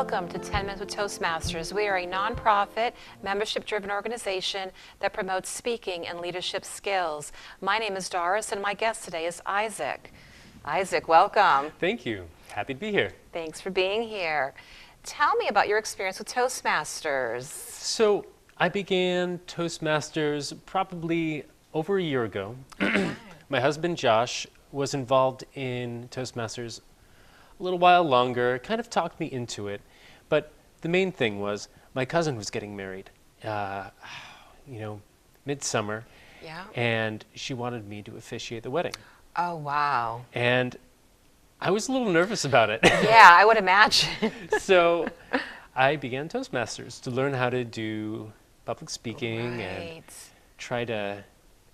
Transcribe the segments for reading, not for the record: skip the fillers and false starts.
Welcome to 10 Minutes with Toastmasters. We are a nonprofit, membership-driven organization that promotes speaking and leadership skills. My name is Doris, and my guest today is Isaac. Isaac, welcome. Thank you. Happy to be here. Thanks for being here. Tell me about your experience with Toastmasters. So I began Toastmasters probably over a year ago. My husband, Josh, was involved in Toastmasters a little while longer, kind of talked me into it. But the main thing was my cousin was getting married, midsummer. Yeah. And she wanted me to officiate the wedding. Oh, wow. And I was a little nervous about it. Yeah, I would imagine. So I began Toastmasters to learn how to do public speaking and try to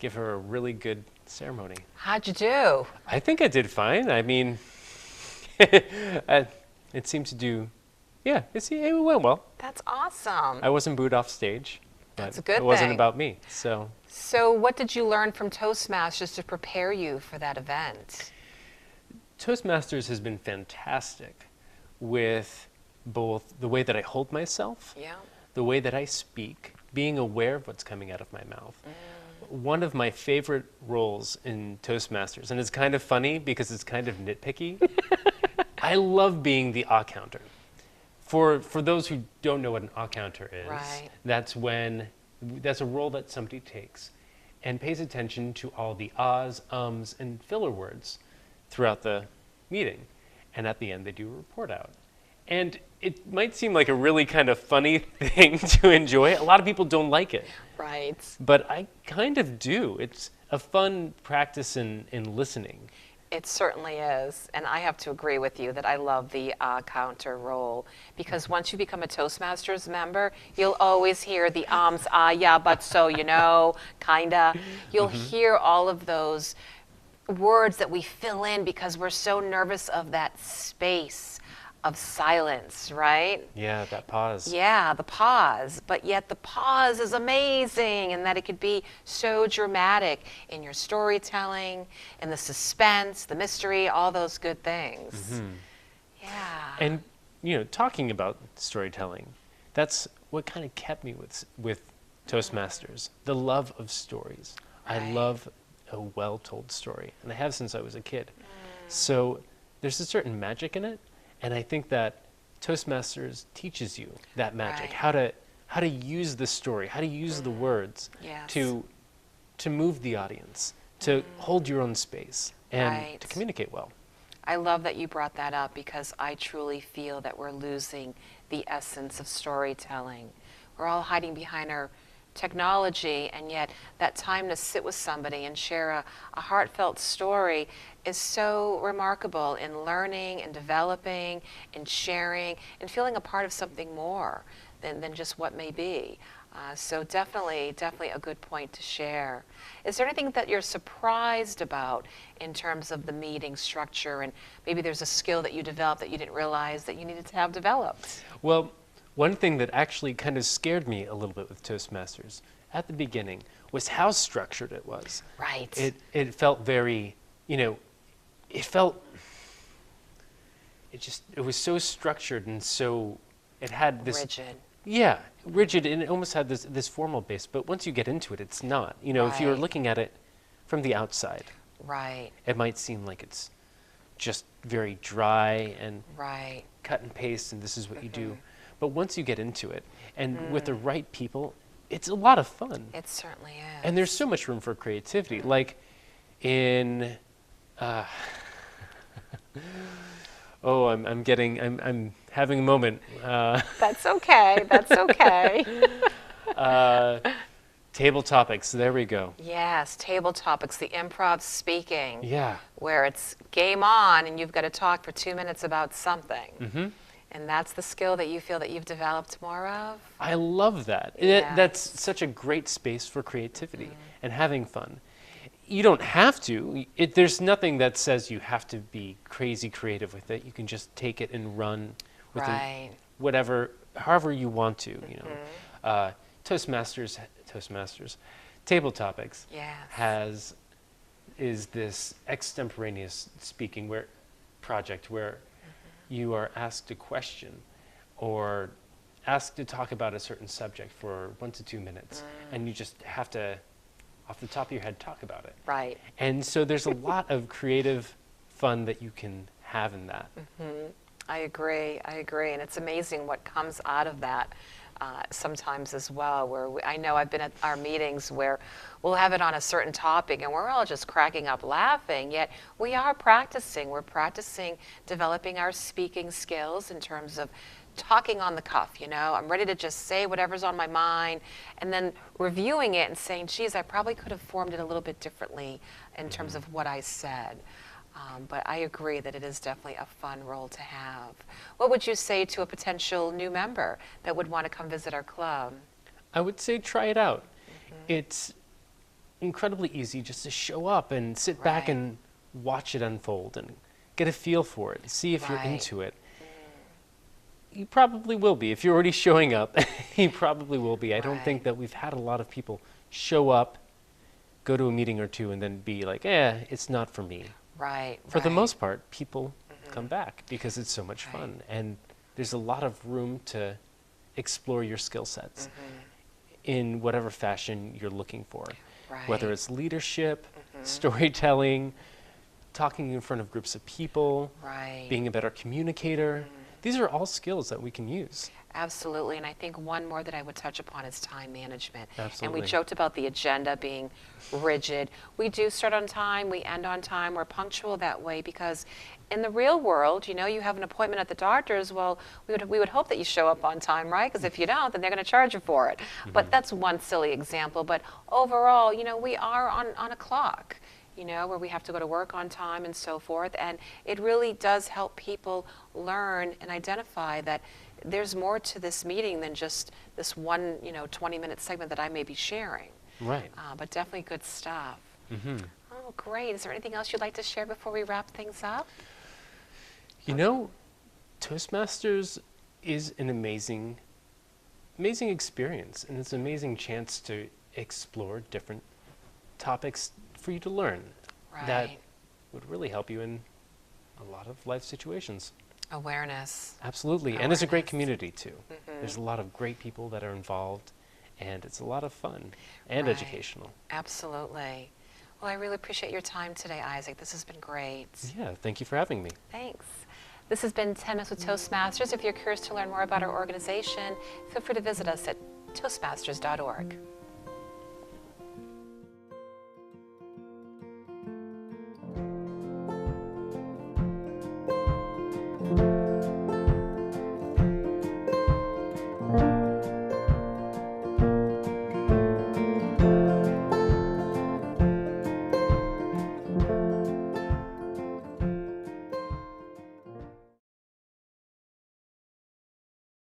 give her a really good ceremony. How'd you do? I think I did fine. I mean, it seemed to do, it went well. That's awesome. I wasn't booed off stage, but That's a good it wasn't thing. about me. So what did you learn from Toastmasters to prepare you for that event? Toastmasters has been fantastic with both the way that I hold myself, the way that I speak, being aware of what's coming out of my mouth. One of my favorite roles in Toastmasters, and it's kind of funny because it's kind of nitpicky, I love being the ah counter. For those who don't know what an ah counter is, that's a role that somebody takes and pays attention to all the ahs, ums, and filler words throughout the meeting. And at the end, they do a report out. And it might seem like a really kind of funny thing to enjoy. A lot of people don't like it. Right. But I kind of do. It's a fun practice in listening. It certainly is. And I have to agree with you that I love the counter role, because once you become a Toastmasters member, you'll always hear the ums, yeah, but so, kinda. You'll hear all of those words that we fill in because we're so nervous of that space of silence, right? Yeah, that pause. Yeah, the pause. But yet the pause is amazing, and that it could be so dramatic in your storytelling, in the suspense, the mystery, all those good things. Yeah. And, talking about storytelling, that's what kind of kept me with Toastmasters, the love of stories. Right. I love a well-told story, and I have since I was a kid. So there's a certain magic in it. And I think that Toastmasters teaches you that magic, how to use the story, how to use the words to move the audience, to hold your own space, and to communicate well. I love that you brought that up, because I truly feel that we're losing the essence of storytelling. We're all hiding behind our technology, and yet that time to sit with somebody and share a heartfelt story is so remarkable in learning and developing and sharing and feeling a part of something more than just what may be. So definitely a good point to share. Is there anything that you're surprised about in terms of the meeting structure, and maybe there's a skill that you developed that you didn't realize that you needed to have developed? Well, one thing that actually kind of scared me a little bit with Toastmasters at the beginning was how structured it was. Right. It felt very, it was so structured, and so it had this rigid. Yeah, rigid, and it almost had this formal base. But once you get into it, it's not. If you're looking at it from the outside, it might seem like it's just very dry and cut and paste, and this is what you do. But once you get into it, and with the right people, it's a lot of fun. It certainly is. And there's so much room for creativity. Like in, I'm having a moment. That's okay. That's okay. Table topics. There we go. Yes, table topics, the improv speaking. Yeah. Where it's game on, and you've got to talk for 2 minutes about something. And that's the skill that you feel that you've developed more of? I love that. Yes. That's such a great space for creativity and having fun. You don't have to. There's nothing that says you have to be crazy creative with it. You can just take it and run with it, however you want to. Toastmasters, Table Topics is this extemporaneous speaking project where you are asked a question or asked to talk about a certain subject for 1 to 2 minutes, and you just have to, off the top of your head, talk about it. Right. And so there's a lot of creative fun that you can have in that. I agree, and it's amazing what comes out of that sometimes as well, where I know I've been at our meetings where we'll have it on a certain topic and we're all just cracking up laughing, yet we're practicing developing our speaking skills in terms of talking on the cuff, I'm ready to just say whatever's on my mind, and then reviewing it and saying, geez, I probably could have formed it a little bit differently in terms of what I said. But I agree that it is definitely a fun role to have. What would you say to a potential new member that would want to come visit our club? I would say try it out. It's incredibly easy just to show up and sit back and watch it unfold and get a feel for it, see if you're into it. You probably will be. If you're already showing up, you probably will be. I don't think that we've had a lot of people show up, go to a meeting or two, and then be like, it's not for me. For the most part, people come back because it's so much fun. And there's a lot of room to explore your skill sets in whatever fashion you're looking for. Whether it's leadership, storytelling, talking in front of groups of people, being a better communicator. These are all skills that we can use. Absolutely, and I think one more that I would touch upon is time management. Absolutely. And we joked about the agenda being rigid. We do start on time, we end on time, we're punctual that way because in the real world, you have an appointment at the doctor's, well, we would hope that you show up on time, right? Because if you don't, then they're going to charge you for it. But that's one silly example. But overall, we are on a clock. Where we have to go to work on time and so forth. And it really does help people learn and identify that there's more to this meeting than just this one, 20-minute segment that I may be sharing. Right. But definitely good stuff. Oh, great. Is there anything else you'd like to share before we wrap things up? Toastmasters is an amazing experience, and it's an amazing chance to explore different topics for you to learn that would really help you in a lot of life situations. Awareness. Absolutely. And it's a great community too. There's a lot of great people that are involved, and it's a lot of fun and educational. Absolutely. Well, I really appreciate your time today, Isaac. This has been great. Yeah, thank you for having me. Thanks. This has been 10 Minutes with Toastmasters. If you're curious to learn more about our organization, feel free to visit us at toastmasters.org.